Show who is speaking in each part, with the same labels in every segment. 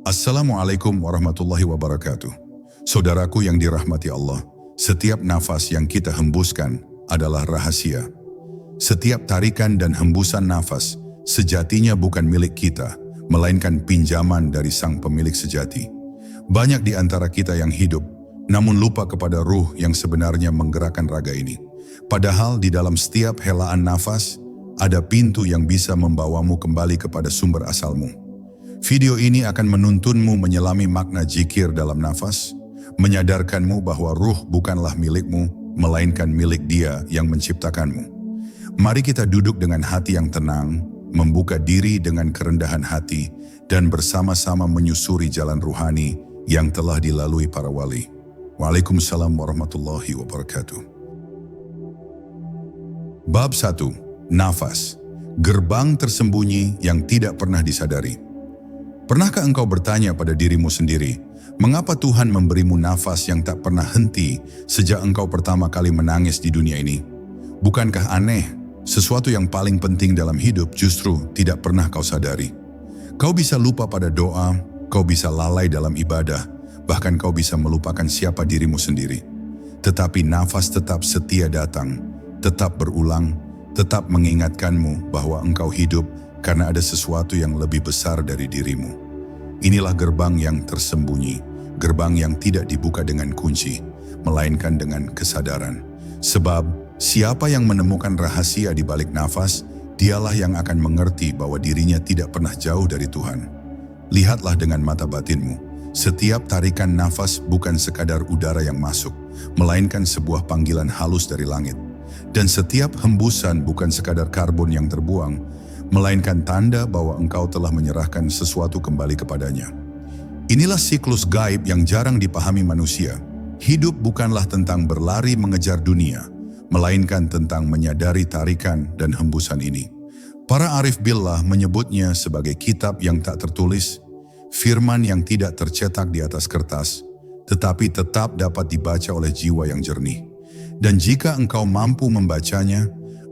Speaker 1: Assalamualaikum warahmatullahi wabarakatuh. Saudaraku yang dirahmati Allah, setiap nafas yang kita hembuskan adalah rahasia. Setiap tarikan dan hembusan nafas sejatinya bukan milik kita, melainkan pinjaman dari sang pemilik sejati. Banyak di antara kita yang hidup, namun lupa kepada ruh yang sebenarnya menggerakkan raga ini. Padahal di dalam setiap helaan nafas, ada pintu yang bisa membawamu kembali kepada sumber asalmu. Video ini akan menuntunmu menyelami makna zikir dalam nafas, menyadarkanmu bahwa ruh bukanlah milikmu, melainkan milik Dia yang menciptakanmu. Mari kita duduk dengan hati yang tenang, membuka diri dengan kerendahan hati, dan bersama-sama menyusuri jalan ruhani yang telah dilalui para wali. Waalaikumsalam warahmatullahi wabarakatuh. Bab 1. Nafas. Gerbang tersembunyi yang tidak pernah disadari. Pernahkah engkau bertanya pada dirimu sendiri, mengapa Tuhan memberimu nafas yang tak pernah henti sejak engkau pertama kali menangis di dunia ini? Bukankah aneh, sesuatu yang paling penting dalam hidup justru tidak pernah kau sadari? Kau bisa lupa pada doa, kau bisa lalai dalam ibadah, bahkan kau bisa melupakan siapa dirimu sendiri. Tetapi nafas tetap setia datang, tetap berulang, tetap mengingatkanmu bahwa engkau hidup karena ada sesuatu yang lebih besar dari dirimu. Inilah gerbang yang tersembunyi, gerbang yang tidak dibuka dengan kunci, melainkan dengan kesadaran. Sebab siapa yang menemukan rahasia di balik nafas, dialah yang akan mengerti bahwa dirinya tidak pernah jauh dari Tuhan. Lihatlah dengan mata batinmu, setiap tarikan nafas bukan sekadar udara yang masuk, melainkan sebuah panggilan halus dari langit. Dan setiap hembusan bukan sekadar karbon yang terbuang, melainkan tanda bahwa engkau telah menyerahkan sesuatu kembali kepadanya. Inilah siklus gaib yang jarang dipahami manusia. Hidup bukanlah tentang berlari mengejar dunia, melainkan tentang menyadari tarikan dan hembusan ini. Para arif billah menyebutnya sebagai kitab yang tak tertulis, firman yang tidak tercetak di atas kertas, tetapi tetap dapat dibaca oleh jiwa yang jernih. Dan jika engkau mampu membacanya,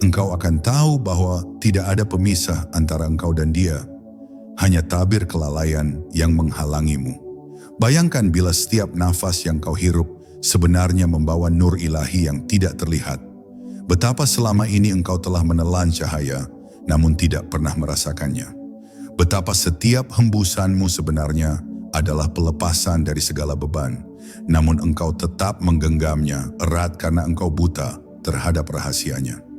Speaker 1: engkau akan tahu bahwa tidak ada pemisah antara engkau dan Dia, hanya tabir kelalaian yang menghalangimu. Bayangkan bila setiap nafas yang kau hirup sebenarnya membawa nur ilahi yang tidak terlihat. Betapa selama ini engkau telah menelan cahaya, namun tidak pernah merasakannya. Betapa setiap hembusanmu sebenarnya adalah pelepasan dari segala beban, namun engkau tetap menggenggamnya erat karena engkau buta terhadap rahasianya.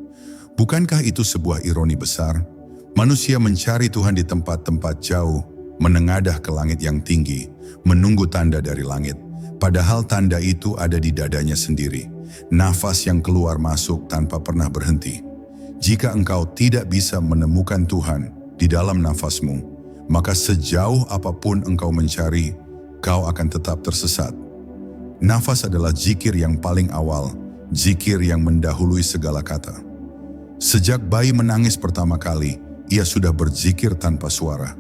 Speaker 1: Bukankah itu sebuah ironi besar? Manusia mencari Tuhan di tempat-tempat jauh, menengadah ke langit yang tinggi, menunggu tanda dari langit. Padahal tanda itu ada di dadanya sendiri, nafas yang keluar masuk tanpa pernah berhenti. Jika engkau tidak bisa menemukan Tuhan di dalam nafasmu, maka sejauh apapun engkau mencari, kau akan tetap tersesat. Nafas adalah zikir yang paling awal, zikir yang mendahului segala kata. Sejak bayi menangis pertama kali, ia sudah berzikir tanpa suara.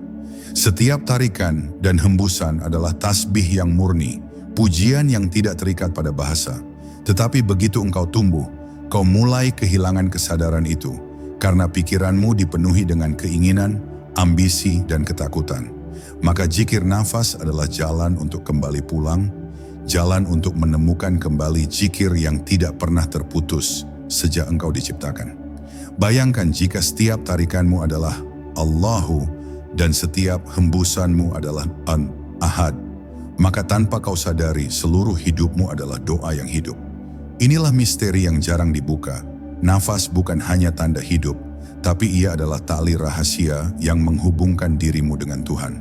Speaker 1: Setiap tarikan dan hembusan adalah tasbih yang murni, pujian yang tidak terikat pada bahasa. Tetapi begitu engkau tumbuh, kau mulai kehilangan kesadaran itu, karena pikiranmu dipenuhi dengan keinginan, ambisi, dan ketakutan. Maka zikir nafas adalah jalan untuk kembali pulang, jalan untuk menemukan kembali zikir yang tidak pernah terputus sejak engkau diciptakan. Bayangkan jika setiap tarikanmu adalah Allahu dan setiap hembusanmu adalah Ahad, maka tanpa kau sadari seluruh hidupmu adalah doa yang hidup. Inilah misteri yang jarang dibuka. Nafas bukan hanya tanda hidup, tapi ia adalah tali rahasia yang menghubungkan dirimu dengan Tuhan.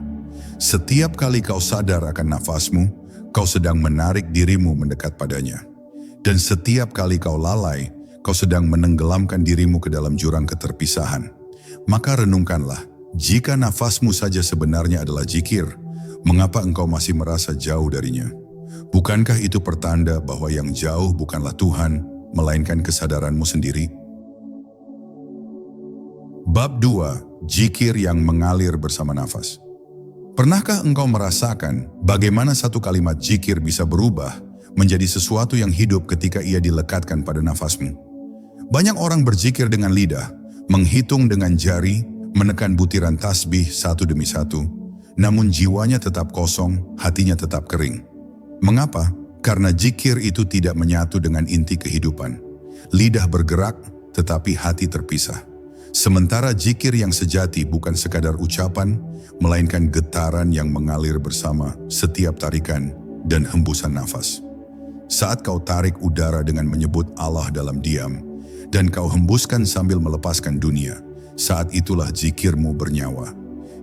Speaker 1: Setiap kali kau sadar akan nafasmu, kau sedang menarik dirimu mendekat padanya. Dan setiap kali kau lalai, kau sedang menenggelamkan dirimu ke dalam jurang keterpisahan. Maka renungkanlah, jika nafasmu saja sebenarnya adalah zikir, mengapa engkau masih merasa jauh darinya? Bukankah itu pertanda bahwa yang jauh bukanlah Tuhan, melainkan kesadaranmu sendiri? Bab 2. Zikir yang mengalir bersama nafas. Pernahkah engkau merasakan bagaimana satu kalimat zikir bisa berubah menjadi sesuatu yang hidup ketika ia dilekatkan pada nafasmu? Banyak orang berzikir dengan lidah, menghitung dengan jari, menekan butiran tasbih satu demi satu. namun jiwanya tetap kosong, hatinya tetap kering. Mengapa? Karena zikir itu tidak menyatu dengan inti kehidupan. Lidah bergerak, tetapi hati terpisah. Sementara zikir yang sejati bukan sekadar ucapan, melainkan getaran yang mengalir bersama setiap tarikan dan hembusan nafas. Saat kau tarik udara dengan menyebut Allah dalam diam, dan kau hembuskan sambil melepaskan dunia, saat itulah zikirmu bernyawa.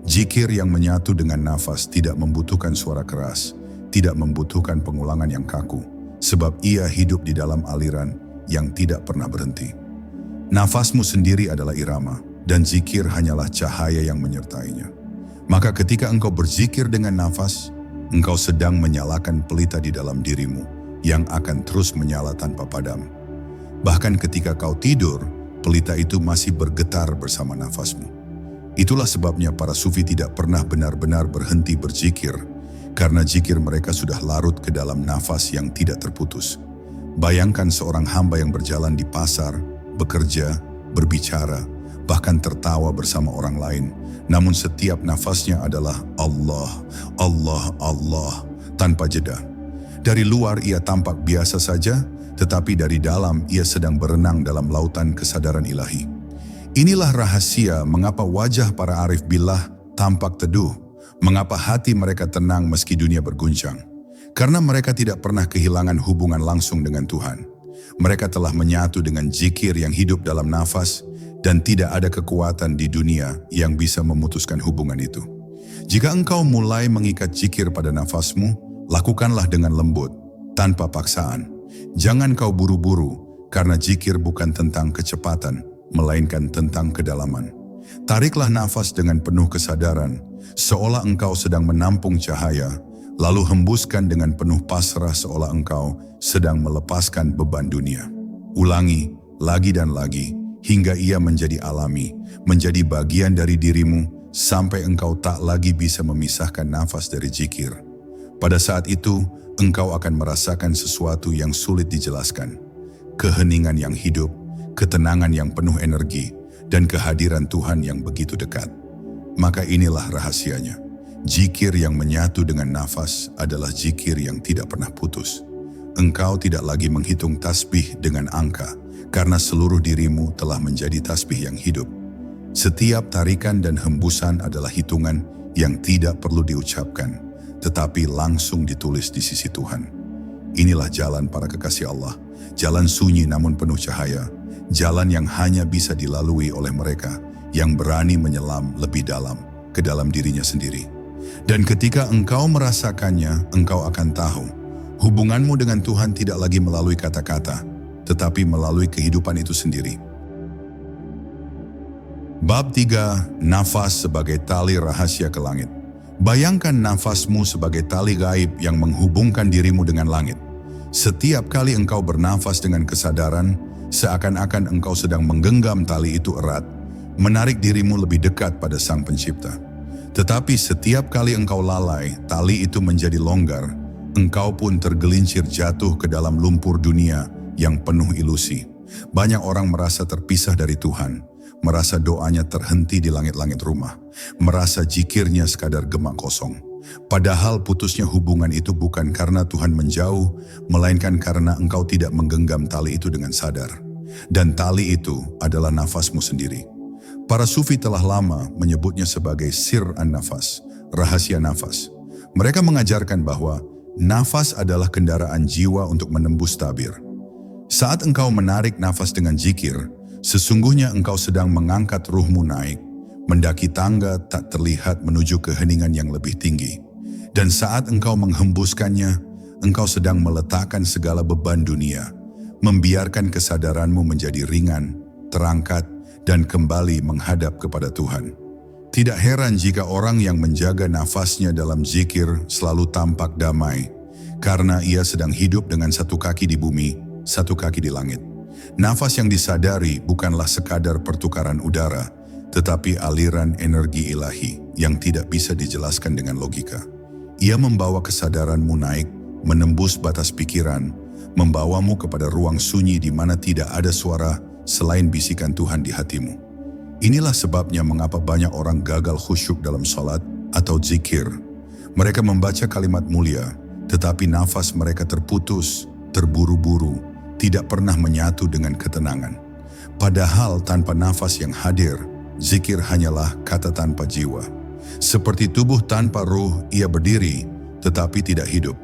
Speaker 1: Zikir yang menyatu dengan nafas tidak membutuhkan suara keras, tidak membutuhkan pengulangan yang kaku, sebab ia hidup di dalam aliran yang tidak pernah berhenti. Nafasmu sendiri adalah irama, dan zikir hanyalah cahaya yang menyertainya. Maka ketika engkau berzikir dengan nafas, engkau sedang menyalakan pelita di dalam dirimu yang akan terus menyala tanpa padam. Bahkan ketika kau tidur, pelita itu masih bergetar bersama nafasmu. Itulah sebabnya para sufi tidak pernah benar-benar berhenti berzikir, karena zikir mereka sudah larut ke dalam nafas yang tidak terputus. Bayangkan seorang hamba yang berjalan di pasar, bekerja, berbicara, bahkan tertawa bersama orang lain, namun setiap nafasnya adalah Allah, Allah, Allah, tanpa jeda. Dari luar ia tampak biasa saja, tetapi dari dalam ia sedang berenang dalam lautan kesadaran ilahi. Inilah rahasia mengapa wajah para arif billah tampak teduh, mengapa hati mereka tenang meski dunia berguncang. Karena mereka tidak pernah kehilangan hubungan langsung dengan Tuhan. Mereka telah menyatu dengan zikir yang hidup dalam nafas, dan tidak ada kekuatan di dunia yang bisa memutuskan hubungan itu. Jika engkau mulai mengikat zikir pada nafasmu, lakukanlah dengan lembut, tanpa paksaan. Jangan kau buru-buru, karena zikir bukan tentang kecepatan, melainkan tentang kedalaman. Tariklah nafas dengan penuh kesadaran, seolah engkau sedang menampung cahaya, lalu hembuskan dengan penuh pasrah seolah engkau sedang melepaskan beban dunia. Ulangi lagi dan lagi, hingga ia menjadi alami, menjadi bagian dari dirimu, sampai engkau tak lagi bisa memisahkan nafas dari zikir. Pada saat itu, engkau akan merasakan sesuatu yang sulit dijelaskan. Keheningan yang hidup, ketenangan yang penuh energi, dan kehadiran Tuhan yang begitu dekat. Maka inilah rahasianya. Zikir yang menyatu dengan nafas adalah zikir yang tidak pernah putus. Engkau tidak lagi menghitung tasbih dengan angka, karena seluruh dirimu telah menjadi tasbih yang hidup. Setiap tarikan dan hembusan adalah hitungan yang tidak perlu diucapkan, tetapi langsung ditulis di sisi Tuhan. Inilah jalan para kekasih Allah, jalan sunyi namun penuh cahaya, jalan yang hanya bisa dilalui oleh mereka yang berani menyelam lebih dalam ke dalam dirinya sendiri. Dan ketika engkau merasakannya, engkau akan tahu, hubunganmu dengan Tuhan tidak lagi melalui kata-kata, tetapi melalui kehidupan itu sendiri. Bab 3. Nafas sebagai tali rahasia ke langit. Bayangkan nafasmu sebagai tali gaib yang menghubungkan dirimu dengan langit. Setiap kali engkau bernafas dengan kesadaran, seakan-akan engkau sedang menggenggam tali itu erat, menarik dirimu lebih dekat pada Sang Pencipta. Tetapi setiap kali engkau lalai, tali itu menjadi longgar, engkau pun tergelincir jatuh ke dalam lumpur dunia yang penuh ilusi. Banyak orang merasa terpisah dari Tuhan, merasa doanya terhenti di langit-langit rumah, merasa zikirnya sekadar gemak kosong. Padahal putusnya hubungan itu bukan karena Tuhan menjauh, melainkan karena engkau tidak menggenggam tali itu dengan sadar. Dan tali itu adalah nafasmu sendiri. Para sufi telah lama menyebutnya sebagai sir an-nafas, rahasia nafas. Mereka mengajarkan bahwa nafas adalah kendaraan jiwa untuk menembus tabir. Saat engkau menarik nafas dengan zikir, sesungguhnya engkau sedang mengangkat ruhmu naik, mendaki tangga tak terlihat menuju keheningan yang lebih tinggi. Dan saat engkau menghembuskannya, engkau sedang meletakkan segala beban dunia, membiarkan kesadaranmu menjadi ringan, terangkat, dan kembali menghadap kepada Tuhan. Tidak heran jika orang yang menjaga nafasnya dalam zikir selalu tampak damai, karena ia sedang hidup dengan satu kaki di bumi, satu kaki di langit. Nafas yang disadari bukanlah sekadar pertukaran udara, tetapi aliran energi ilahi yang tidak bisa dijelaskan dengan logika. Ia membawa kesadaranmu naik, menembus batas pikiran, membawamu kepada ruang sunyi di mana tidak ada suara selain bisikan Tuhan di hatimu. Inilah sebabnya mengapa banyak orang gagal khusyuk dalam salat, atau zikir. Mereka membaca kalimat mulia, tetapi nafas mereka terputus, terburu-buru, tidak pernah menyatu dengan ketenangan. Padahal tanpa nafas yang hadir, zikir hanyalah kata tanpa jiwa. Seperti tubuh tanpa ruh, ia berdiri, tetapi tidak hidup.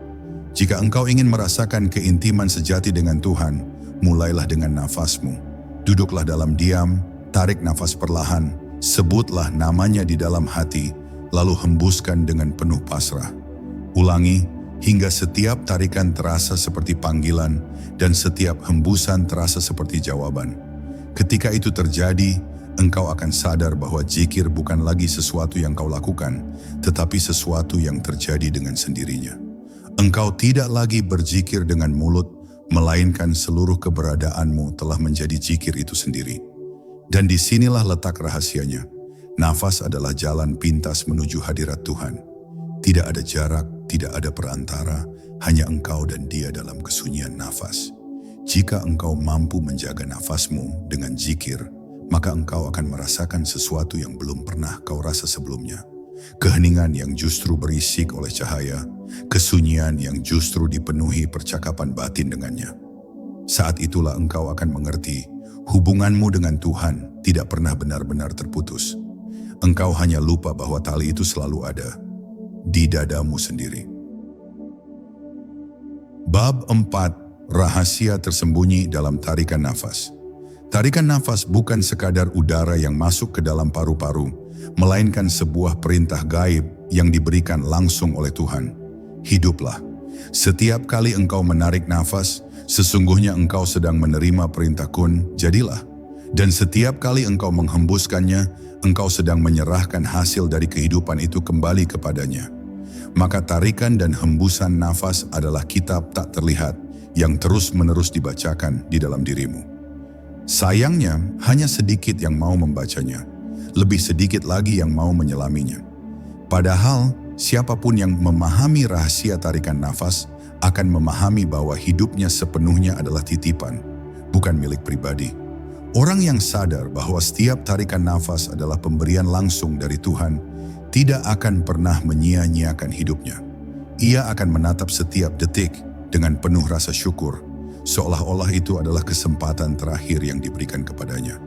Speaker 1: Jika engkau ingin merasakan keintiman sejati dengan Tuhan, mulailah dengan nafasmu. Duduklah dalam diam, tarik nafas perlahan, sebutlah namanya di dalam hati, lalu hembuskan dengan penuh pasrah. Ulangi hingga setiap tarikan terasa seperti panggilan dan setiap hembusan terasa seperti jawaban. Ketika itu terjadi, engkau akan sadar bahwa zikir bukan lagi sesuatu yang kau lakukan, tetapi sesuatu yang terjadi dengan sendirinya. Engkau tidak lagi berzikir dengan mulut, melainkan seluruh keberadaanmu telah menjadi zikir itu sendiri. Dan disinilah letak rahasianya. Nafas adalah jalan pintas menuju hadirat Tuhan. Tidak ada jarak, tidak ada perantara, hanya engkau dan Dia dalam kesunyian nafas. Jika engkau mampu menjaga nafasmu dengan zikir, maka engkau akan merasakan sesuatu yang belum pernah kau rasa sebelumnya. Keheningan yang justru berisik oleh cahaya, kesunyian yang justru dipenuhi percakapan batin dengannya. Saat itulah engkau akan mengerti, hubunganmu dengan Tuhan tidak pernah benar-benar terputus. Engkau hanya lupa bahwa tali itu selalu ada di dadamu sendiri. Bab 4. Rahasia tersembunyi dalam tarikan nafas. Tarikan nafas bukan sekadar udara yang masuk ke dalam paru-paru, melainkan sebuah perintah gaib yang diberikan langsung oleh Tuhan. Hiduplah. Setiap kali engkau menarik nafas, sesungguhnya engkau sedang menerima perintah kun, jadilah. Dan setiap kali engkau menghembuskannya, engkau sedang menyerahkan hasil dari kehidupan itu kembali kepadanya. Maka tarikan dan hembusan nafas adalah kitab tak terlihat yang terus-menerus dibacakan di dalam dirimu. Sayangnya, hanya sedikit yang mau membacanya, lebih sedikit lagi yang mau menyelaminya. Padahal, siapapun yang memahami rahasia tarikan nafas akan memahami bahwa hidupnya sepenuhnya adalah titipan, bukan milik pribadi. Orang yang sadar bahwa setiap tarikan nafas adalah pemberian langsung dari Tuhan, tidak akan pernah menyia-nyiakan hidupnya. Ia akan menatap setiap detik dengan penuh rasa syukur, seolah-olah itu adalah kesempatan terakhir yang diberikan kepadanya.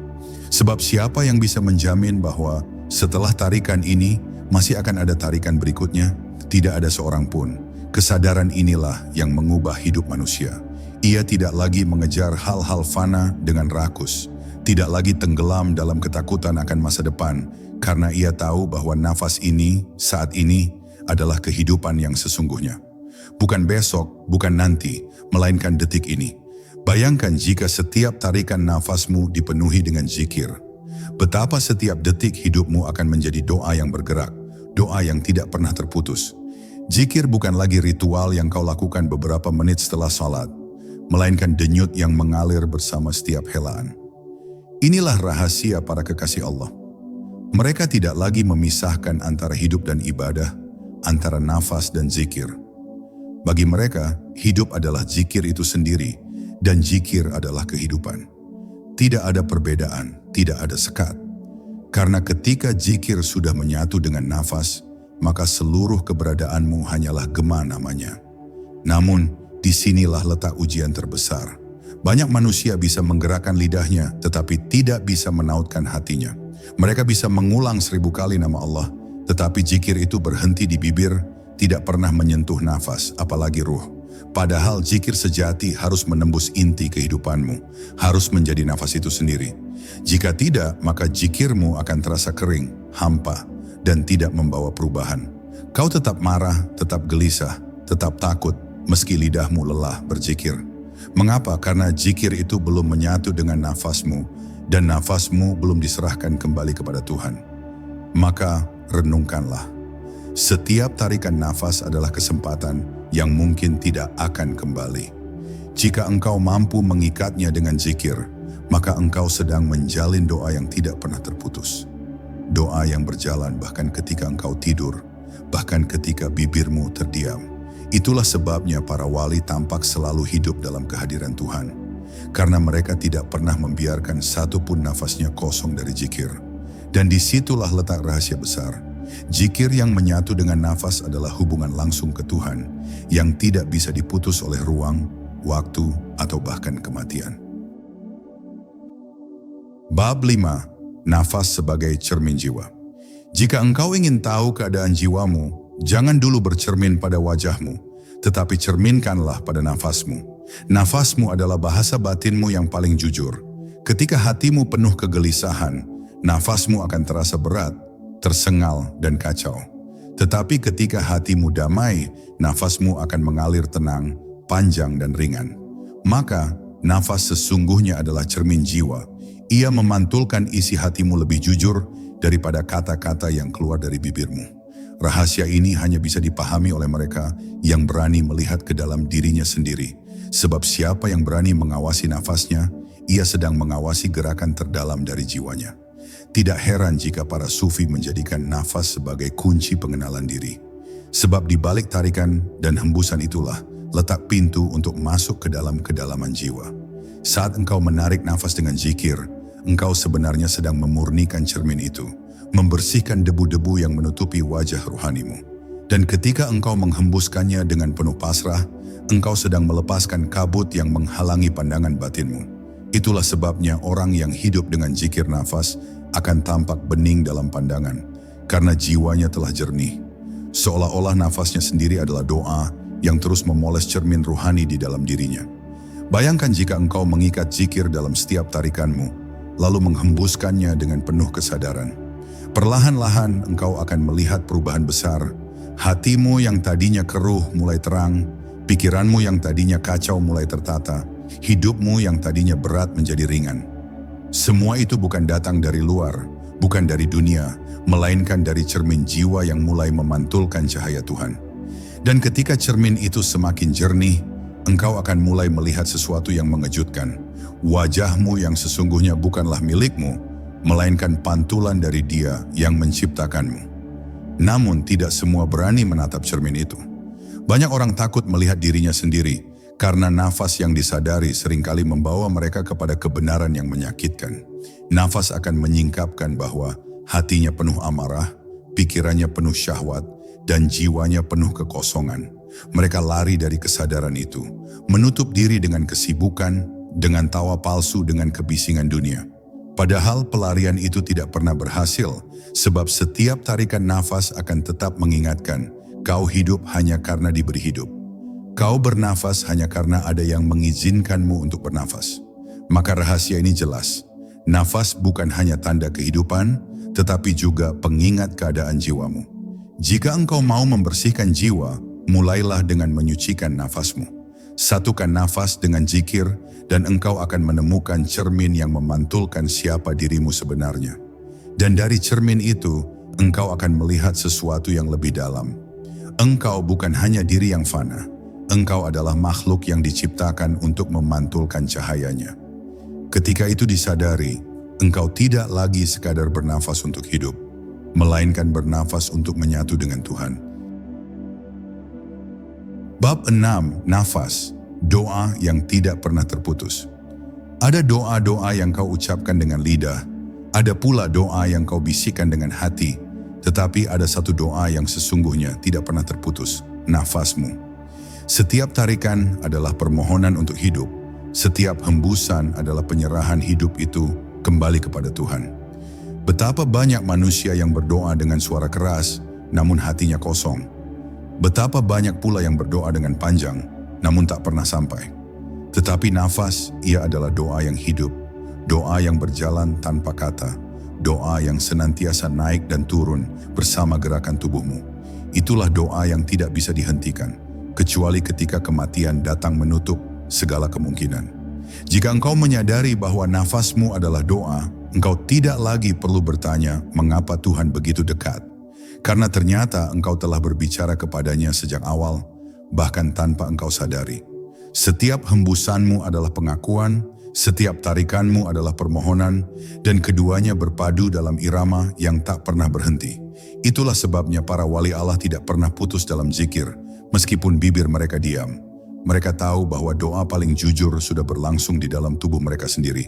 Speaker 1: Sebab siapa yang bisa menjamin bahwa setelah tarikan ini masih akan ada tarikan berikutnya? Tidak ada seorang pun. Kesadaran inilah yang mengubah hidup manusia. Ia tidak lagi mengejar hal-hal fana dengan rakus, tidak lagi tenggelam dalam ketakutan akan masa depan, karena ia tahu bahwa nafas ini, saat ini, adalah kehidupan yang sesungguhnya. Bukan besok, bukan nanti, melainkan detik ini. Bayangkan jika setiap tarikan nafasmu dipenuhi dengan zikir. Betapa setiap detik hidupmu akan menjadi doa yang bergerak, doa yang tidak pernah terputus. Zikir bukan lagi ritual yang kau lakukan beberapa menit setelah salat, melainkan denyut yang mengalir bersama setiap helaan. Inilah rahasia para kekasih Allah. Mereka tidak lagi memisahkan antara hidup dan ibadah, antara nafas dan zikir. Bagi mereka, hidup adalah zikir itu sendiri, dan zikir adalah kehidupan. Tidak ada perbedaan, tidak ada sekat. Karena ketika zikir sudah menyatu dengan nafas, maka seluruh keberadaanmu hanyalah gema namanya. Namun, disinilah letak ujian terbesar. Banyak manusia bisa menggerakkan lidahnya, tetapi tidak bisa menautkan hatinya. Mereka bisa mengulang 1000 kali nama Allah, tetapi zikir itu berhenti di bibir, tidak pernah menyentuh nafas, apalagi ruh. Padahal zikir sejati harus menembus inti kehidupanmu, harus menjadi nafas itu sendiri. Jika tidak, maka zikirmu akan terasa kering, hampa, dan tidak membawa perubahan. Kau tetap marah, tetap gelisah, tetap takut, meski lidahmu lelah berzikir. Mengapa? Karena zikir itu belum menyatu dengan nafasmu, dan nafasmu belum diserahkan kembali kepada Tuhan. Maka renungkanlah. Setiap tarikan nafas adalah kesempatan yang mungkin tidak akan kembali. Jika engkau mampu mengikatnya dengan zikir, maka engkau sedang menjalin doa yang tidak pernah terputus. Doa yang berjalan bahkan ketika engkau tidur, bahkan ketika bibirmu terdiam. Itulah sebabnya para wali tampak selalu hidup dalam kehadiran Tuhan, karena mereka tidak pernah membiarkan satu pun nafasnya kosong dari zikir. Dan disitulah letak rahasia besar. Zikir yang menyatu dengan nafas adalah hubungan langsung ke Tuhan yang tidak bisa diputus oleh ruang, waktu, atau bahkan kematian. Bab 5. Nafas sebagai cermin jiwa. Jika engkau ingin tahu keadaan jiwamu, jangan dulu bercermin pada wajahmu, tetapi cerminkanlah pada nafasmu. Nafasmu adalah bahasa batinmu yang paling jujur. Ketika hatimu penuh kegelisahan, nafasmu akan terasa berat, tersengal, dan kacau. Tetapi ketika hatimu damai, nafasmu akan mengalir tenang, panjang, dan ringan. Maka, nafas sesungguhnya adalah cermin jiwa. Ia memantulkan isi hatimu lebih jujur daripada kata-kata yang keluar dari bibirmu. Rahasia ini hanya bisa dipahami oleh mereka yang berani melihat ke dalam dirinya sendiri. Sebab siapa yang berani mengawasi nafasnya, ia sedang mengawasi gerakan terdalam dari jiwanya. Tidak heran jika para sufi menjadikan nafas sebagai kunci pengenalan diri. Sebab di balik tarikan dan hembusan itulah letak pintu untuk masuk ke dalam kedalaman jiwa. Saat engkau menarik nafas dengan zikir, engkau sebenarnya sedang memurnikan cermin itu, membersihkan debu-debu yang menutupi wajah rohanimu. Dan ketika engkau menghembuskannya dengan penuh pasrah, engkau sedang melepaskan kabut yang menghalangi pandangan batinmu. Itulah sebabnya orang yang hidup dengan zikir nafas akan tampak bening dalam pandangan, karena jiwanya telah jernih. Seolah-olah nafasnya sendiri adalah doa yang terus memoles cermin rohani di dalam dirinya. Bayangkan jika engkau mengikat zikir dalam setiap tarikanmu, lalu menghembuskannya dengan penuh kesadaran. Perlahan-lahan engkau akan melihat perubahan besar. Hatimu yang tadinya keruh mulai terang, pikiranmu yang tadinya kacau mulai tertata, hidupmu yang tadinya berat menjadi ringan. Semua itu bukan datang dari luar, bukan dari dunia, melainkan dari cermin jiwa yang mulai memantulkan cahaya Tuhan. Dan ketika cermin itu semakin jernih, engkau akan mulai melihat sesuatu yang mengejutkan. Wajahmu yang sesungguhnya bukanlah milikmu, melainkan pantulan dari Dia yang menciptakanmu. Namun tidak semua berani menatap cermin itu. Banyak orang takut melihat dirinya sendiri, karena nafas yang disadari seringkali membawa mereka kepada kebenaran yang menyakitkan. Nafas akan menyingkapkan bahwa hatinya penuh amarah, pikirannya penuh syahwat, dan jiwanya penuh kekosongan. Mereka lari dari kesadaran itu, menutup diri dengan kesibukan, dengan tawa palsu, dengan kebisingan dunia. Padahal pelarian itu tidak pernah berhasil, sebab setiap tarikan nafas akan tetap mengingatkan, kau hidup hanya karena diberi hidup. Kau bernafas hanya karena ada yang mengizinkanmu untuk bernafas. Maka rahasia ini jelas. Nafas bukan hanya tanda kehidupan, tetapi juga pengingat keadaan jiwamu. Jika engkau mau membersihkan jiwa, mulailah dengan menyucikan nafasmu. Satukan nafas dengan zikir, dan engkau akan menemukan cermin yang memantulkan siapa dirimu sebenarnya. Dan dari cermin itu, engkau akan melihat sesuatu yang lebih dalam. Engkau bukan hanya diri yang fana. Engkau adalah makhluk yang diciptakan untuk memantulkan cahayanya. Ketika itu disadari, engkau tidak lagi sekadar bernafas untuk hidup, melainkan bernafas untuk menyatu dengan Tuhan. Bab 6. Nafas, doa yang tidak pernah terputus. Ada doa-doa yang kau ucapkan dengan lidah, ada pula doa yang kau bisikkan dengan hati, tetapi ada satu doa yang sesungguhnya tidak pernah terputus, nafasmu. Setiap tarikan adalah permohonan untuk hidup, setiap hembusan adalah penyerahan hidup itu kembali kepada Tuhan. Betapa banyak manusia yang berdoa dengan suara keras, namun hatinya kosong. Betapa banyak pula yang berdoa dengan panjang, namun tak pernah sampai. Tetapi nafas, ia adalah doa yang hidup, doa yang berjalan tanpa kata, doa yang senantiasa naik dan turun bersama gerakan tubuhmu. Itulah doa yang tidak bisa dihentikan, kecuali ketika kematian datang menutup segala kemungkinan. Jika engkau menyadari bahwa nafasmu adalah doa, engkau tidak lagi perlu bertanya mengapa Tuhan begitu dekat. Karena ternyata engkau telah berbicara kepadanya sejak awal, bahkan tanpa engkau sadari. Setiap hembusanmu adalah pengakuan, setiap tarikanmu adalah permohonan, dan keduanya berpadu dalam irama yang tak pernah berhenti. Itulah sebabnya para wali Allah tidak pernah putus dalam zikir, meskipun bibir mereka diam. Mereka tahu bahwa doa paling jujur sudah berlangsung di dalam tubuh mereka sendiri.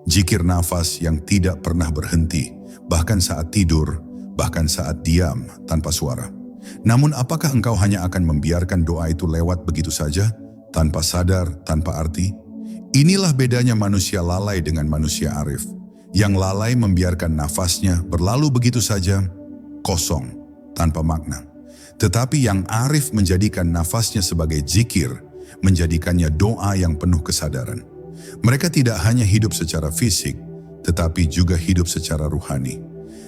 Speaker 1: Zikir nafas yang tidak pernah berhenti, bahkan saat tidur, bahkan saat diam tanpa suara. Namun apakah engkau hanya akan membiarkan doa itu lewat begitu saja, tanpa sadar, tanpa arti? Inilah bedanya manusia lalai dengan manusia arif. Yang lalai membiarkan nafasnya berlalu begitu saja, kosong, tanpa makna. Tetapi yang arif menjadikan nafasnya sebagai zikir, menjadikannya doa yang penuh kesadaran. Mereka tidak hanya hidup secara fisik, tetapi juga hidup secara ruhani.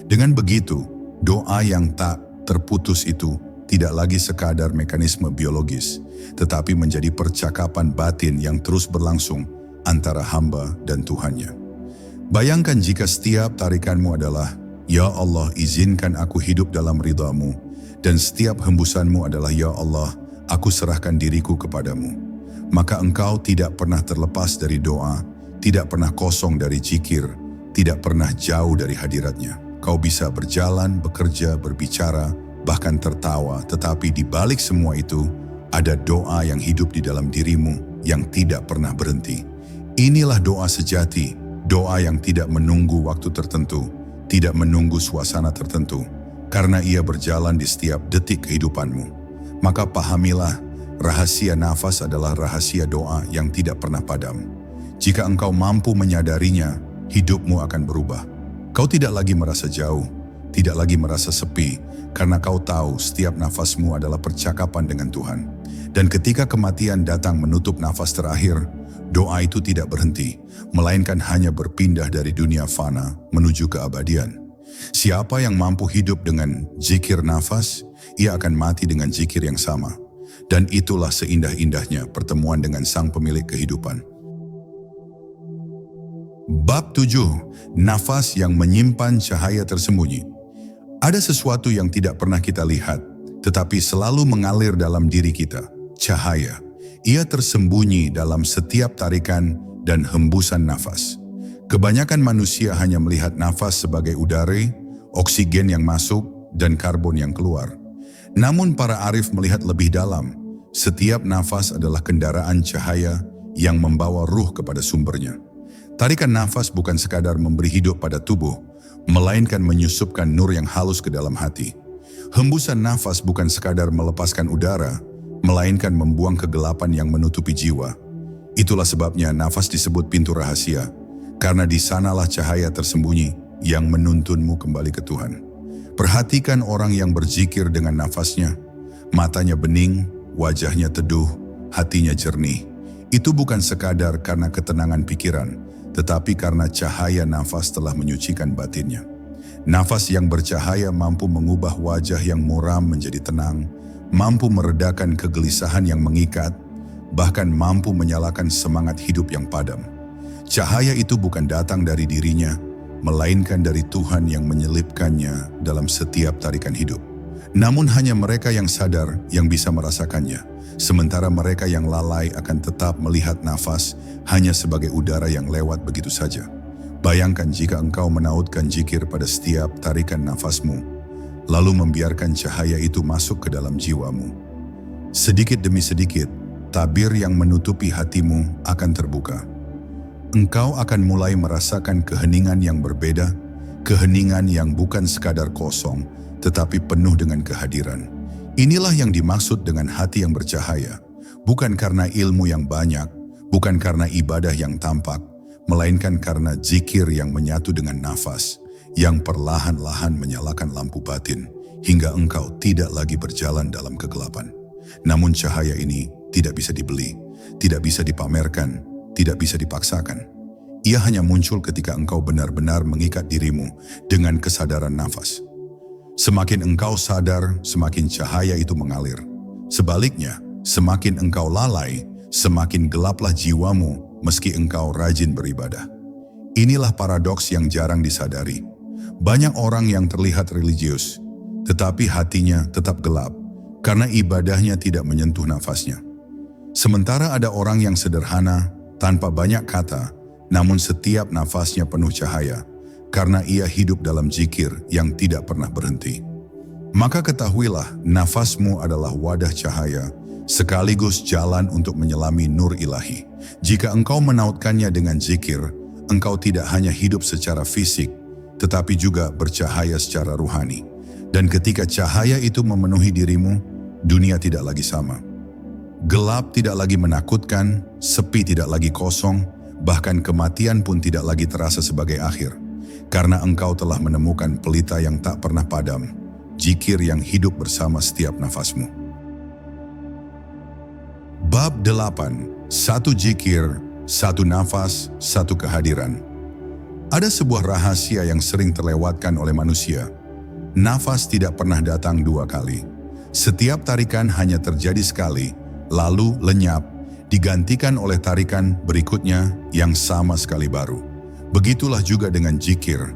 Speaker 1: Dengan begitu, doa yang tak terputus itu tidak lagi sekadar mekanisme biologis, tetapi menjadi percakapan batin yang terus berlangsung antara hamba dan Tuhannya. Bayangkan jika setiap tarikanmu adalah, "Ya Allah, izinkan aku hidup dalam ridha-Mu," dan setiap hembusanmu adalah, "Ya Allah, aku serahkan diriku kepadamu." Maka engkau tidak pernah terlepas dari doa, tidak pernah kosong dari zikir, tidak pernah jauh dari hadiratnya. Kau bisa berjalan, bekerja, berbicara, bahkan tertawa, tetapi di balik semua itu, ada doa yang hidup di dalam dirimu yang tidak pernah berhenti. Inilah doa sejati, doa yang tidak menunggu waktu tertentu, tidak menunggu suasana tertentu, karena ia berjalan di setiap detik kehidupanmu. Maka pahamilah, rahasia nafas adalah rahasia doa yang tidak pernah padam. Jika engkau mampu menyadarinya, hidupmu akan berubah. Kau tidak lagi merasa jauh, tidak lagi merasa sepi, karena kau tahu setiap nafasmu adalah percakapan dengan Tuhan. Dan ketika kematian datang menutup nafas terakhir, doa itu tidak berhenti, melainkan hanya berpindah dari dunia fana menuju keabadian. Siapa yang mampu hidup dengan zikir nafas, ia akan mati dengan zikir yang sama. Dan itulah seindah-indahnya pertemuan dengan Sang Pemilik kehidupan. Bab 7. Nafas yang menyimpan cahaya tersembunyi. Ada sesuatu yang tidak pernah kita lihat, tetapi selalu mengalir dalam diri kita. Cahaya. Ia tersembunyi dalam setiap tarikan dan hembusan nafas. Kebanyakan manusia hanya melihat nafas sebagai udara, oksigen yang masuk, dan karbon yang keluar. Namun para arif melihat lebih dalam. Setiap nafas adalah kendaraan cahaya yang membawa ruh kepada sumbernya. Tarikan nafas bukan sekadar memberi hidup pada tubuh, melainkan menyusupkan nur yang halus ke dalam hati. Hembusan nafas bukan sekadar melepaskan udara, melainkan membuang kegelapan yang menutupi jiwa. Itulah sebabnya nafas disebut pintu rahasia, karena di sanalah cahaya tersembunyi yang menuntunmu kembali ke Tuhan. Perhatikan orang yang berzikir dengan nafasnya. Matanya bening, wajahnya teduh, hatinya jernih. Itu bukan sekadar karena ketenangan pikiran, tetapi karena cahaya nafas telah menyucikan batinnya. Nafas yang bercahaya mampu mengubah wajah yang muram menjadi tenang, mampu meredakan kegelisahan yang mengikat, bahkan mampu menyalakan semangat hidup yang padam. Cahaya itu bukan datang dari dirinya, melainkan dari Tuhan yang menyelipkannya dalam setiap tarikan hidup. Namun hanya mereka yang sadar yang bisa merasakannya, sementara mereka yang lalai akan tetap melihat nafas hanya sebagai udara yang lewat begitu saja. Bayangkan jika engkau menautkan zikir pada setiap tarikan nafasmu, lalu membiarkan cahaya itu masuk ke dalam jiwamu. Sedikit demi sedikit, tabir yang menutupi hatimu akan terbuka. Engkau akan mulai merasakan keheningan yang berbeda, keheningan yang bukan sekadar kosong, tetapi penuh dengan kehadiran. Inilah yang dimaksud dengan hati yang bercahaya, bukan karena ilmu yang banyak, bukan karena ibadah yang tampak, melainkan karena zikir yang menyatu dengan nafas, yang perlahan-lahan menyalakan lampu batin, hingga engkau tidak lagi berjalan dalam kegelapan. Namun cahaya ini tidak bisa dibeli, tidak bisa dipamerkan, tidak bisa dipaksakan. Ia hanya muncul ketika engkau benar-benar mengikat dirimu dengan kesadaran nafas. Semakin engkau sadar, semakin cahaya itu mengalir. Sebaliknya, semakin engkau lalai, semakin gelaplah jiwamu meski engkau rajin beribadah. Inilah paradoks yang jarang disadari. Banyak orang yang terlihat religius, tetapi hatinya tetap gelap karena ibadahnya tidak menyentuh nafasnya. Sementara ada orang yang sederhana, tanpa banyak kata, namun setiap nafasnya penuh cahaya, karena ia hidup dalam zikir yang tidak pernah berhenti. Maka ketahuilah, nafasmu adalah wadah cahaya, sekaligus jalan untuk menyelami nur ilahi. Jika engkau menautkannya dengan zikir, engkau tidak hanya hidup secara fisik, tetapi juga bercahaya secara ruhani. Dan ketika cahaya itu memenuhi dirimu, dunia tidak lagi sama. Gelap tidak lagi menakutkan, sepi tidak lagi kosong, bahkan kematian pun tidak lagi terasa sebagai akhir. Karena engkau telah menemukan pelita yang tak pernah padam, zikir yang hidup bersama setiap nafasmu. Bab 8. Satu zikir, satu nafas, satu kehadiran. Ada sebuah rahasia yang sering terlewatkan oleh manusia. Nafas tidak pernah datang dua kali. Setiap tarikan hanya terjadi sekali, lalu lenyap, digantikan oleh tarikan berikutnya yang sama sekali baru. Begitulah juga dengan zikir.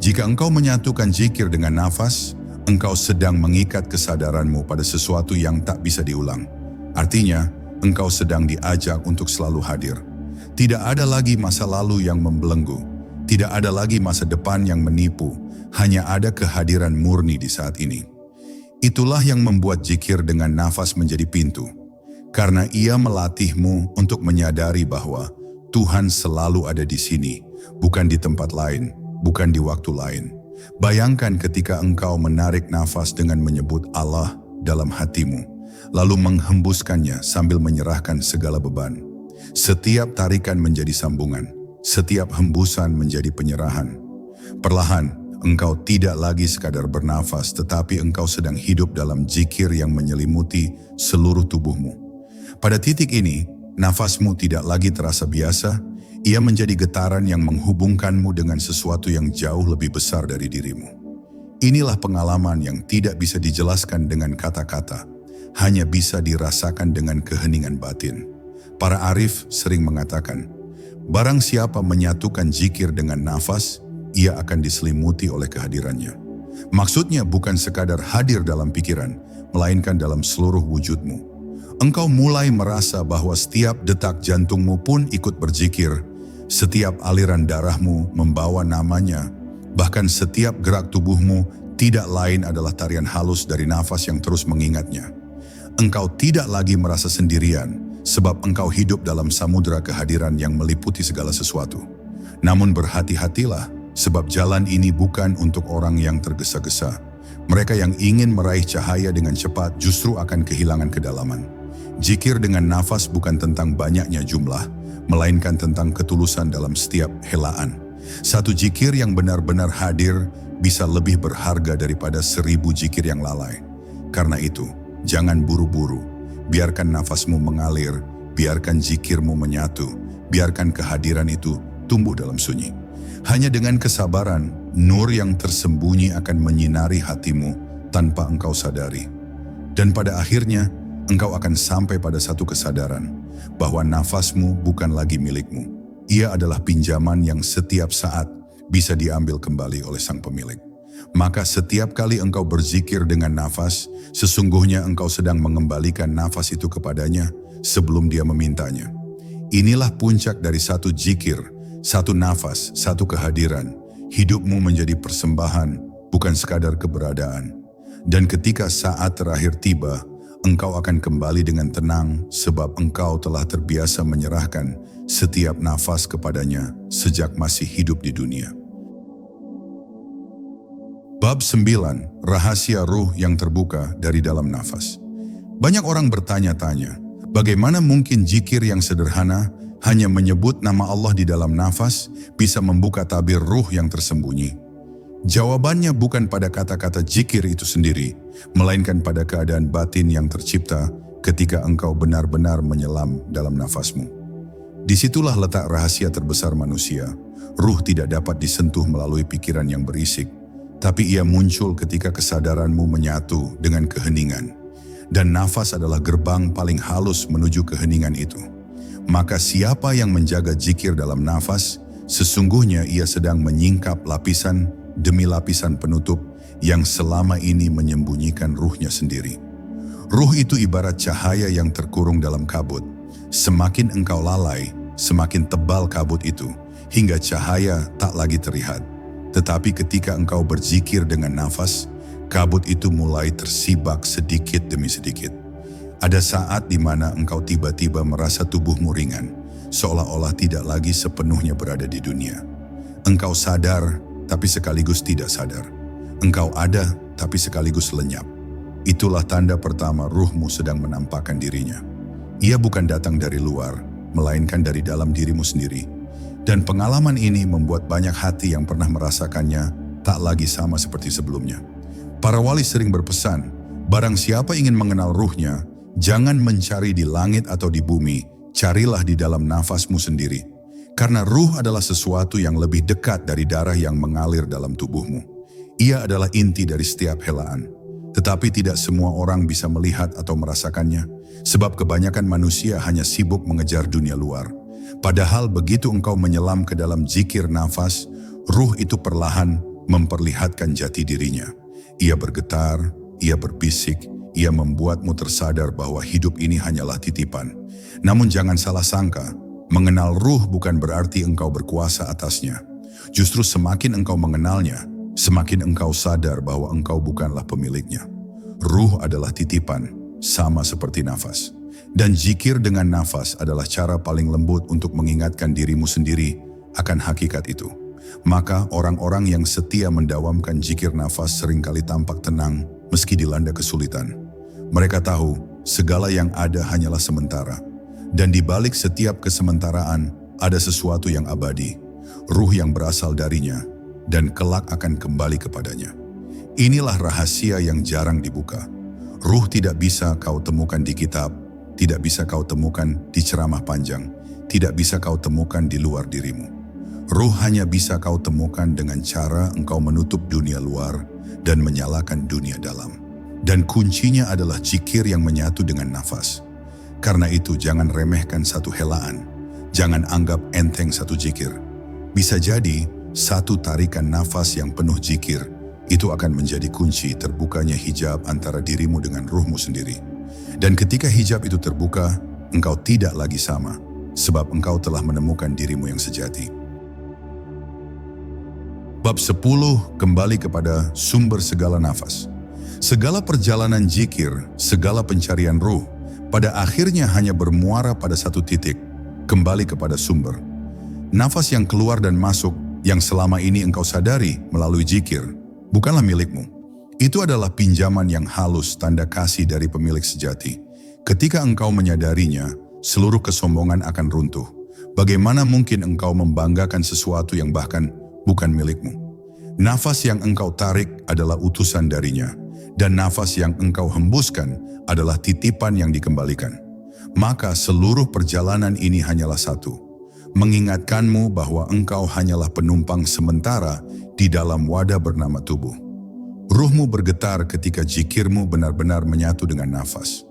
Speaker 1: Jika engkau menyatukan zikir dengan nafas, engkau sedang mengikat kesadaranmu pada sesuatu yang tak bisa diulang. Artinya, engkau sedang diajak untuk selalu hadir. Tidak ada lagi masa lalu yang membelenggu. Tidak ada lagi masa depan yang menipu. Hanya ada kehadiran murni di saat ini. Itulah yang membuat zikir dengan nafas menjadi pintu. Karena ia melatihmu untuk menyadari bahwa Tuhan selalu ada di sini, bukan di tempat lain, bukan di waktu lain. Bayangkan ketika engkau menarik nafas dengan menyebut Allah dalam hatimu, lalu menghembuskannya sambil menyerahkan segala beban. Setiap tarikan menjadi sambungan, setiap hembusan menjadi penyerahan. Perlahan, engkau tidak lagi sekadar bernafas, tetapi engkau sedang hidup dalam zikir yang menyelimuti seluruh tubuhmu. Pada titik ini, nafasmu tidak lagi terasa biasa, ia menjadi getaran yang menghubungkanmu dengan sesuatu yang jauh lebih besar dari dirimu. Inilah pengalaman yang tidak bisa dijelaskan dengan kata-kata, hanya bisa dirasakan dengan keheningan batin. Para arif sering mengatakan, barang siapa menyatukan zikir dengan nafas, ia akan diselimuti oleh kehadirannya. Maksudnya bukan sekadar hadir dalam pikiran, melainkan dalam seluruh wujudmu. Engkau mulai merasa bahwa setiap detak jantungmu pun ikut berzikir, setiap aliran darahmu membawa namanya, bahkan setiap gerak tubuhmu tidak lain adalah tarian halus dari nafas yang terus mengingatnya. Engkau tidak lagi merasa sendirian, sebab engkau hidup dalam samudera kehadiran yang meliputi segala sesuatu. Namun berhati-hatilah, sebab jalan ini bukan untuk orang yang tergesa-gesa. Mereka yang ingin meraih cahaya dengan cepat justru akan kehilangan kedalaman. Zikir dengan nafas bukan tentang banyaknya jumlah, melainkan tentang ketulusan dalam setiap helaan. Satu zikir yang benar-benar hadir bisa lebih berharga daripada 1000 zikir yang lalai. Karena itu, jangan buru-buru. Biarkan nafasmu mengalir, biarkan zikirmu menyatu, biarkan kehadiran itu tumbuh dalam sunyi. Hanya dengan kesabaran, nur yang tersembunyi akan menyinari hatimu tanpa engkau sadari. Dan pada akhirnya, engkau akan sampai pada satu kesadaran bahwa nafasmu bukan lagi milikmu. Ia adalah pinjaman yang setiap saat bisa diambil kembali oleh sang pemilik. Maka setiap kali engkau berzikir dengan nafas, sesungguhnya engkau sedang mengembalikan nafas itu kepadanya sebelum dia memintanya. Inilah puncak dari satu zikir, satu nafas, satu kehadiran. Hidupmu menjadi persembahan, bukan sekadar keberadaan. Dan ketika saat terakhir tiba, engkau akan kembali dengan tenang sebab engkau telah terbiasa menyerahkan setiap nafas kepadanya sejak masih hidup di dunia. Bab 9. Rahasia ruh yang terbuka dari dalam nafas. Banyak orang bertanya-tanya, bagaimana mungkin zikir yang sederhana hanya menyebut nama Allah di dalam nafas bisa membuka tabir ruh yang tersembunyi? Jawabannya bukan pada kata-kata zikir itu sendiri, melainkan pada keadaan batin yang tercipta ketika engkau benar-benar menyelam dalam nafasmu. Disitulah letak rahasia terbesar manusia. Ruh tidak dapat disentuh melalui pikiran yang berisik, tapi ia muncul ketika kesadaranmu menyatu dengan keheningan. Dan nafas adalah gerbang paling halus menuju keheningan itu. Maka siapa yang menjaga zikir dalam nafas, sesungguhnya ia sedang menyingkap lapisan demi lapisan penutup yang selama ini menyembunyikan ruhnya sendiri. Ruh itu ibarat cahaya yang terkurung dalam kabut. Semakin engkau lalai, semakin tebal kabut itu, hingga cahaya tak lagi terlihat. Tetapi ketika engkau berzikir dengan nafas, kabut itu mulai tersibak sedikit demi sedikit. Ada saat di mana engkau tiba-tiba merasa tubuhmu ringan, seolah-olah tidak lagi sepenuhnya berada di dunia. Engkau sadar, tapi sekaligus tidak sadar. Engkau ada, tapi sekaligus lenyap. Itulah tanda pertama ruhmu sedang menampakkan dirinya. Ia bukan datang dari luar, melainkan dari dalam dirimu sendiri. Dan pengalaman ini membuat banyak hati yang pernah merasakannya tak lagi sama seperti sebelumnya. Para wali sering berpesan, barang siapa ingin mengenal ruhnya, jangan mencari di langit atau di bumi, carilah di dalam nafasmu sendiri. Karena ruh adalah sesuatu yang lebih dekat dari darah yang mengalir dalam tubuhmu. Ia adalah inti dari setiap helaan. Tetapi tidak semua orang bisa melihat atau merasakannya, sebab kebanyakan manusia hanya sibuk mengejar dunia luar. Padahal begitu engkau menyelam ke dalam zikir nafas, ruh itu perlahan memperlihatkan jati dirinya. Ia bergetar, ia berbisik, ia membuatmu tersadar bahwa hidup ini hanyalah titipan. Namun jangan salah sangka, mengenal ruh bukan berarti engkau berkuasa atasnya. Justru semakin engkau mengenalnya, semakin engkau sadar bahwa engkau bukanlah pemiliknya. Ruh adalah titipan, sama seperti nafas. Dan zikir dengan nafas adalah cara paling lembut untuk mengingatkan dirimu sendiri akan hakikat itu. Maka orang-orang yang setia mendawamkan zikir nafas seringkali tampak tenang meski dilanda kesulitan. Mereka tahu segala yang ada hanyalah sementara. Dan di balik setiap kesementaraan ada sesuatu yang abadi, ruh yang berasal darinya dan kelak akan kembali kepadanya. Inilah rahasia yang jarang dibuka. Ruh tidak bisa kau temukan di kitab, tidak bisa kau temukan di ceramah panjang, tidak bisa kau temukan di luar dirimu. Ruh hanya bisa kau temukan dengan cara engkau menutup dunia luar dan menyalakan dunia dalam. Dan kuncinya adalah zikir yang menyatu dengan nafas. Karena itu jangan remehkan satu helaan, jangan anggap enteng satu zikir. Bisa jadi satu tarikan nafas yang penuh zikir itu akan menjadi kunci terbukanya hijab antara dirimu dengan ruhmu sendiri. Dan ketika hijab itu terbuka, engkau tidak lagi sama, sebab engkau telah menemukan dirimu yang sejati. Bab 10 kembali kepada sumber segala nafas. Segala perjalanan zikir, segala pencarian ruh, pada akhirnya hanya bermuara pada satu titik, kembali kepada sumber. Nafas yang keluar dan masuk, yang selama ini engkau sadari melalui zikir, bukanlah milikmu. Itu adalah pinjaman yang halus tanda kasih dari pemilik sejati. Ketika engkau menyadarinya, seluruh kesombongan akan runtuh. Bagaimana mungkin engkau membanggakan sesuatu yang bahkan bukan milikmu? Nafas yang engkau tarik adalah utusan darinya, dan nafas yang engkau hembuskan adalah titipan yang dikembalikan. Maka seluruh perjalanan ini hanyalah satu, mengingatkanmu bahwa engkau hanyalah penumpang sementara di dalam wadah bernama tubuh. Ruhmu bergetar ketika zikirmu benar-benar menyatu dengan nafas.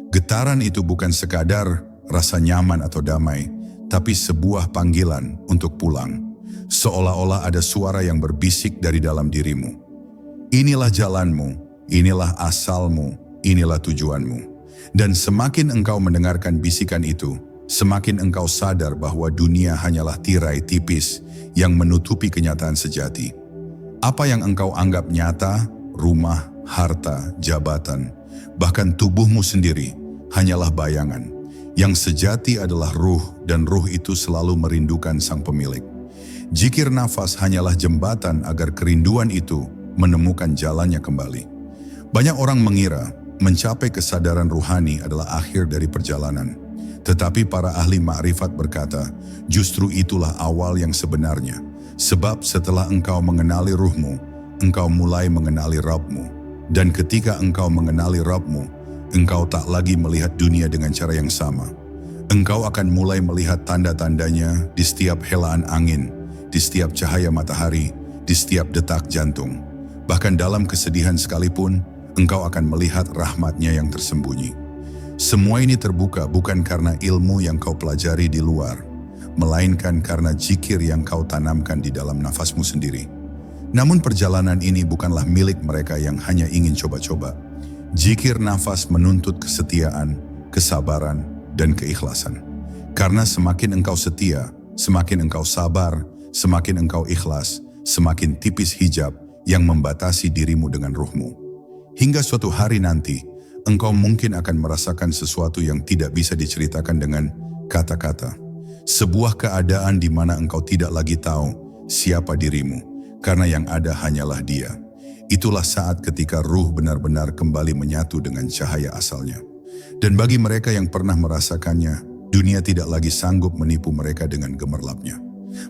Speaker 1: Getaran itu bukan sekadar rasa nyaman atau damai, tapi sebuah panggilan untuk pulang. Seolah-olah ada suara yang berbisik dari dalam dirimu. Inilah jalanmu, inilah asalmu, inilah tujuanmu. Dan semakin engkau mendengarkan bisikan itu, semakin engkau sadar bahwa dunia hanyalah tirai tipis yang menutupi kenyataan sejati. Apa yang engkau anggap nyata, rumah, harta, jabatan, bahkan tubuhmu sendiri, hanyalah bayangan. Yang sejati adalah ruh, dan ruh itu selalu merindukan sang pemilik. Zikir nafas hanyalah jembatan agar kerinduan itu menemukan jalannya kembali. Banyak orang mengira mencapai kesadaran ruhani adalah akhir dari perjalanan. Tetapi para ahli ma'rifat berkata, justru itulah awal yang sebenarnya. Sebab setelah engkau mengenali ruhmu, engkau mulai mengenali Rabbmu. Dan ketika engkau mengenali Rabbmu, engkau tak lagi melihat dunia dengan cara yang sama. Engkau akan mulai melihat tanda-tandanya di setiap helaan angin, di setiap cahaya matahari, di setiap detak jantung. Bahkan dalam kesedihan sekalipun, engkau akan melihat rahmatnya yang tersembunyi. Semua ini terbuka bukan karena ilmu yang kau pelajari di luar, melainkan karena zikir yang kau tanamkan di dalam nafasmu sendiri. Namun perjalanan ini bukanlah milik mereka yang hanya ingin coba-coba. Zikir nafas menuntut kesetiaan, kesabaran, dan keikhlasan. Karena semakin engkau setia, semakin engkau sabar, semakin engkau ikhlas, semakin tipis hijab yang membatasi dirimu dengan ruhmu. Hingga suatu hari nanti, engkau mungkin akan merasakan sesuatu yang tidak bisa diceritakan dengan kata-kata. Sebuah keadaan di mana engkau tidak lagi tahu siapa dirimu, karena yang ada hanyalah Dia. itulah saat ketika ruh benar-benar kembali menyatu dengan cahaya asalnya. Dan bagi mereka yang pernah merasakannya, dunia tidak lagi sanggup menipu mereka dengan gemerlapnya.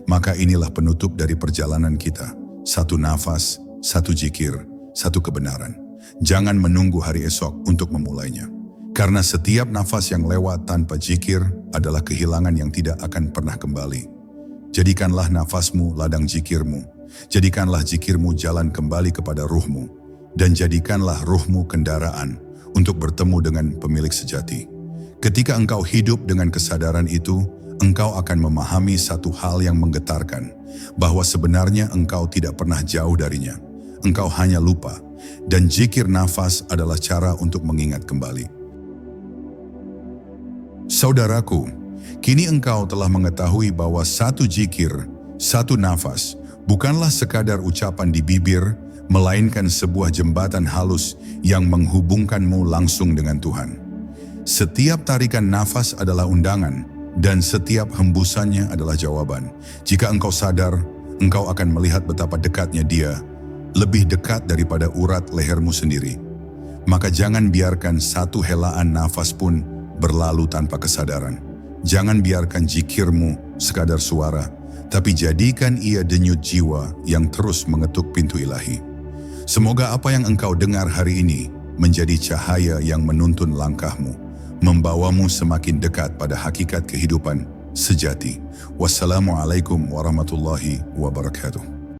Speaker 1: Maka inilah penutup dari perjalanan kita. Satu nafas, satu zikir, satu kebenaran. Jangan menunggu hari esok untuk memulainya. Karena setiap nafas yang lewat tanpa zikir adalah kehilangan yang tidak akan pernah kembali. Jadikanlah nafasmu ladang zikirmu. Jadikanlah zikirmu jalan kembali kepada ruhmu. Dan jadikanlah ruhmu kendaraan untuk bertemu dengan pemilik sejati. Ketika engkau hidup dengan kesadaran itu, engkau akan memahami satu hal yang menggetarkan, bahwa sebenarnya engkau tidak pernah jauh darinya. Engkau hanya lupa, dan zikir nafas adalah cara untuk mengingat kembali. Saudaraku, kini engkau telah mengetahui bahwa satu zikir, satu nafas, bukanlah sekadar ucapan di bibir, melainkan sebuah jembatan halus yang menghubungkanmu langsung dengan Tuhan. Setiap tarikan nafas adalah undangan, dan setiap hembusannya adalah jawaban. Jika engkau sadar, engkau akan melihat betapa dekatnya Dia, lebih dekat daripada urat lehermu sendiri. Maka jangan biarkan satu helaan nafas pun berlalu tanpa kesadaran. Jangan biarkan zikirmu sekadar suara, tapi jadikan ia denyut jiwa yang terus mengetuk pintu ilahi. Semoga apa yang engkau dengar hari ini menjadi cahaya yang menuntun langkahmu, membawamu semakin dekat pada hakikat kehidupan sejati. Wassalamualaikum warahmatullahi wabarakatuh.